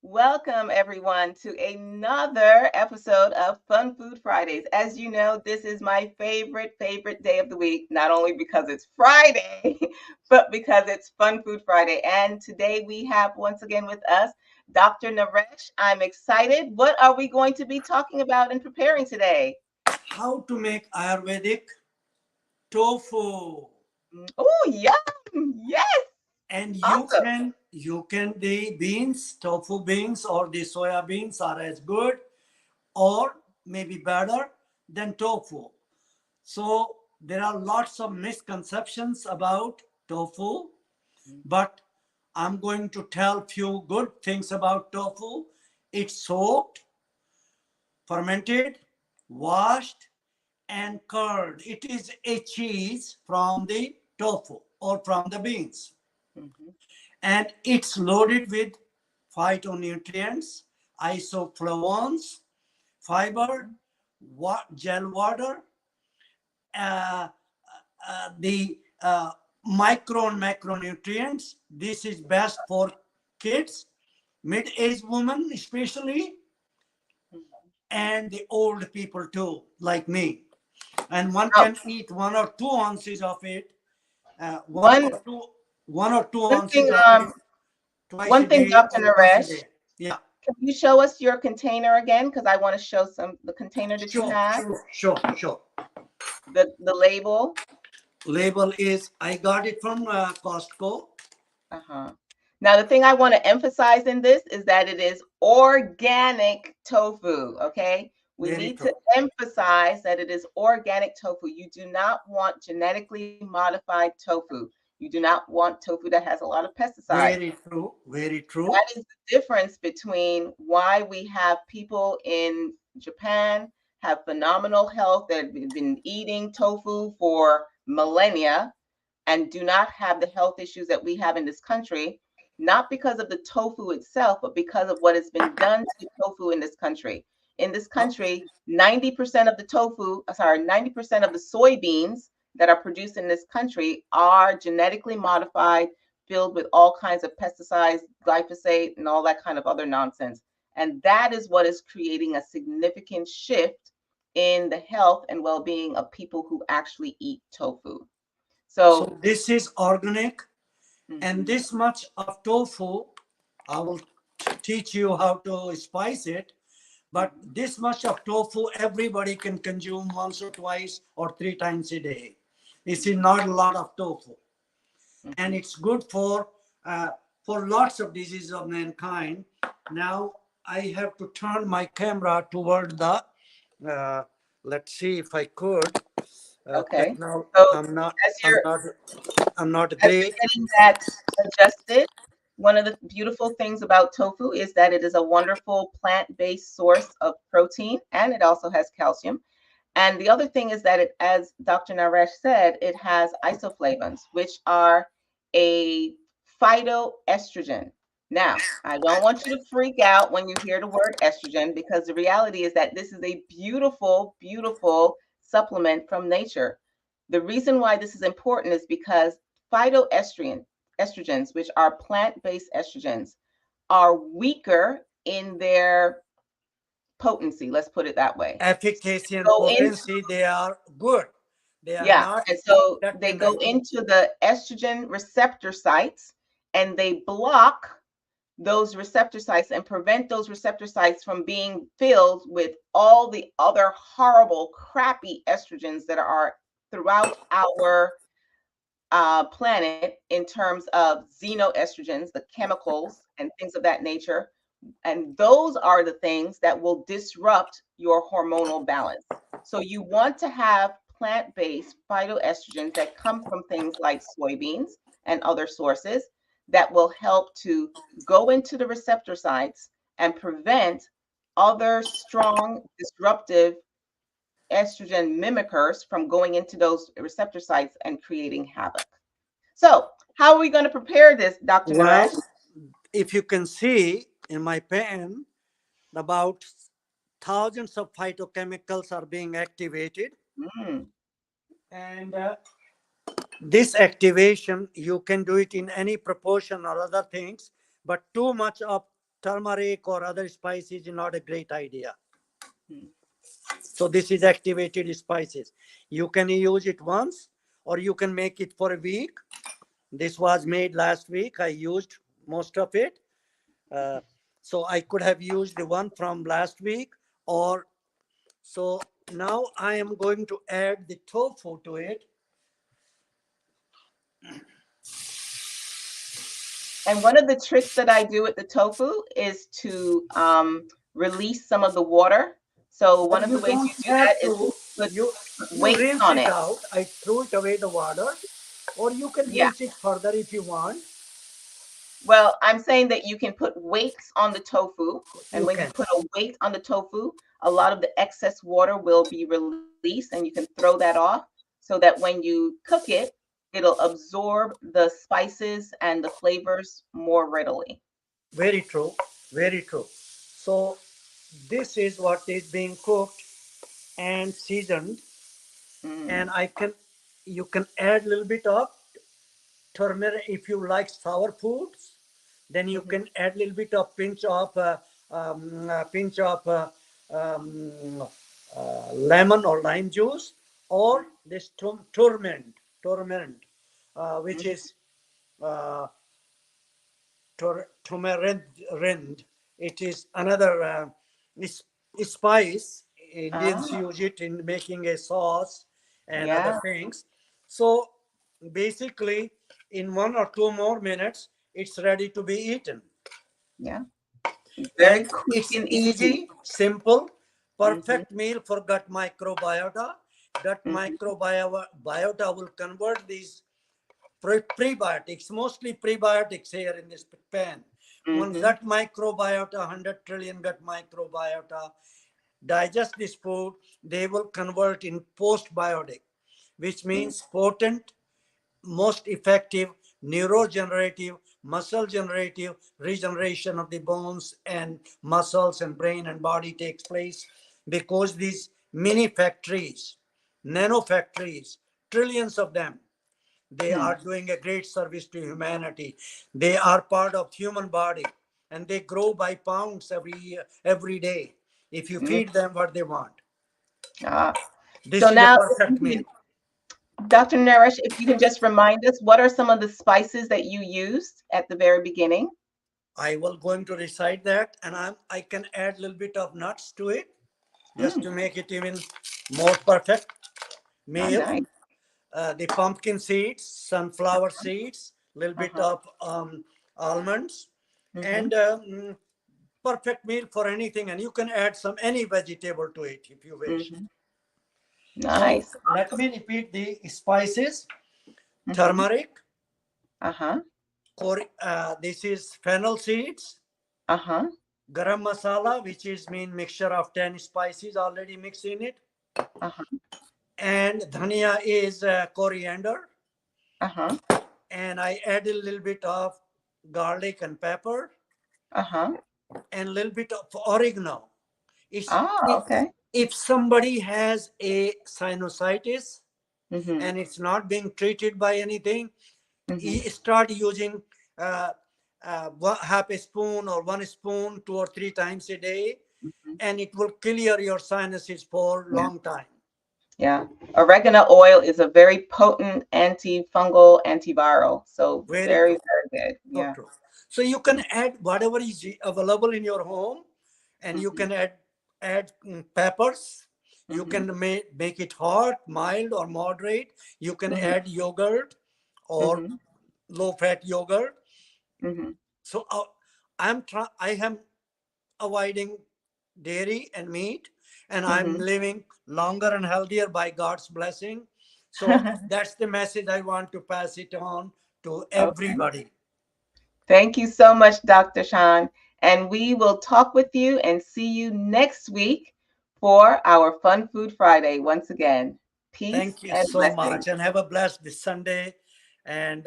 Welcome, everyone, to another episode of Fun Food Fridays. As you know, this is my favorite day of the week, not only because it's Friday, but because it's Fun Food Friday. And today we have once again with us Dr. Naresh. I'm excited. What are we going to be talking about and preparing today? How to make Ayurvedic tofu. Oh, yum! Yes, And awesome. you can the beans, tofu beans or the soya beans are as good or maybe better than tofu. So there are lots of misconceptions about tofu, but I'm going to tell few good things about tofu. It's soaked, fermented, washed, and curd. It is a cheese from the tofu or from the beans. Mhm. And it's loaded with phytonutrients, isoflavones, fiber, gel water, uh, the micro and macronutrients. This is best for kids, mid-aged women especially, and the old people too, like me. And one Oh, can eat 1 or 2 ounces of it, uh, one one or two, 1 or 2 one ounces thing, of it twice one a thing, day Dr. or once a Naresh. day. Yeah, Can you show us your container again? Because I want to show the container that you sure, have, sure, sure, sure. the label. Label is I got it from Costco. Uh-huh. Now, the thing I want to emphasize in this is that it is organic tofu, okay? We Very need to true. emphasize that it is organic tofu. You do not want genetically modified tofu. You do not want tofu that has a lot of pesticides. Very true. Very true. That is the difference between why we have people in Japan have phenomenal health that have been eating tofu for millennia and do not have the health issues that we have in this country, not because of the tofu itself, but because of what has been done to tofu in this country. In this Uh, country, 90% of the tofu, sorry, 90% of the soybeans that are produced in this country are genetically modified, filled with all kinds of pesticides, glyphosate, and all that kind of other nonsense. And that is what is creating a significant shift in the health and well being of people who actually eat tofu. So, So this is organic, and mhm, this much of tofu, I will teach you how to spice it. But mhm, this much of tofu, everybody can consume once or twice or 3 times a day. This is mhm, not a lot of tofu, and mhm. it's good for lots of diseases of mankind. Now I have to turn my camera toward the. Uh, let's see if I could. Okay. Techno, So I'm not. as I'm you're not. I'm not as you're great. getting that adjusted, one of the beautiful things about tofu is that it is a wonderful plant-based source of protein and it also has calcium. And the other thing is that it, as Dr. Naresh said, it has isoflavones, which are a phytoestrogen. Now, I don't want you to freak out when you hear the word estrogen because the reality is that this is a beautiful supplement from nature. The reason why this is important is because estrogens, which are plant-based estrogens, are weaker in their potency. Let's put it that way. Efficacy and Go into potency, they are good. They are Yeah, not and so they go detrimental. into the estrogen receptor sites and they block those receptor sites and prevent those receptor sites from being filled with all the other horrible, crappy estrogens that are throughout our planet in terms of xenoestrogens, the chemicals and things of that nature. And those are the things that will disrupt your hormonal balance. So you want to have plant-based phytoestrogens that come from things like soybeans and other sources that will help to go into the receptor sites and prevent other strong disruptive estrogen mimickers from going into those receptor sites and creating havoc. So, how are we going to prepare this, Dr. Well, Naresh? if you can see in my pen, about thousands of phytochemicals are being activated, Mm, and this activation you can do it in any proportion or other things, but too much of turmeric or other spices is not a great idea. Mm. So this is activated spices. You can use it once, or you can make it for a week. This was made last week. I used most of it. Uh, so I could have used the one from last week, or so now I am going to add the tofu to it. And one of the tricks that I do with the tofu is to release some of the water. So But one of you the ways don't you do have that is to. put You weights rinse on it it. out. I threw it away the water, or you can Yeah. rinse it further if you want. Well, I'm saying that you can put weights on the tofu. And You when you can. put a weight on the tofu, a lot of the excess water will be released and you can throw that off so that when you cook it, it'll absorb the spices and the flavors more readily. Very true. Very true. So this is what is being cooked and seasoned, and Mm, I can you can add a little bit of turmeric if you like sour foods. Then you mhm, can add a little bit of pinch of um, lemon or lime juice, or this turmeric, which mhm, is uh, turmeric. It is another spice. Indians ah, use it in making a sauce and other yeah, things. So basically, in 1 or 2 more minutes, it's ready to be eaten. yeah. And Very quick it's and easy, easy. simple, Mhm, perfect meal for gut microbiota. Gut mhm, microbiota will convert these prebiotics, mostly prebiotics here in this pan. One mhm, gut microbiota, 100 trillion gut microbiota, digest this food, they will convert in postbiotic, which mm, means potent, most effective neurogenerative, muscle generative regeneration of the bones and muscles and brain and body takes place, because these mini factories, nano factories, trillions of them, they mm, are doing a great service to humanity. They are part of human body, and they grow by pounds every day if you mm. feed them what they want. Ah. So This is a now, perfect meal. Dr. Naresh, if you can just remind us, what are some of the spices that you used at the very beginning? I will going to recite that, and I can add a little bit of nuts to it just Mm, to make it even more perfect oh, meal. nice. The pumpkin seeds, sunflower seeds, a little bit Uh-huh. of almonds, Mm-hmm. and perfect meal for anything. And you can add some any vegetable to it if you wish. Mm-hmm. So Nice. let me repeat the spices: Mm-hmm. turmeric, Uh-huh. this is fennel seeds, Uh-huh. garam masala, which is mean mixture of 10 spices already mixed in it, Uh-huh. and dhania is coriander, Uh-huh. and I add a little bit of garlic and pepper, Uh-huh. and a little bit of oregano. It's, Ah, if, okay. if somebody has a sinusitis Mm-hmm. and it's not being treated by anything, Mm-hmm. start using uh, half a spoon or 1 spoon 2 or 3 times a day, Mm-hmm. and it will clear your sinuses for a Yeah. long time. Yeah. Oregano oil is a very potent antifungal, antiviral. So Very very, true. very good. So Yeah. true. So you can add whatever is available in your home, and you Mm-hmm. can add peppers. You Mm-hmm. can make it hot, mild, or moderate. You can Mm-hmm. add yogurt or Mm-hmm. low fat yogurt. Mm-hmm. So I am avoiding dairy and meat, and I'm Mm-hmm. living longer and healthier by God's blessing. So that's the message I want to pass it on to Okay. everybody. Thank you so much, Dr. Sean. And we will talk with you and see you next week for our Fun Food Friday once again. Peace Thank you and so blessings. much, and have a blessed Sunday, and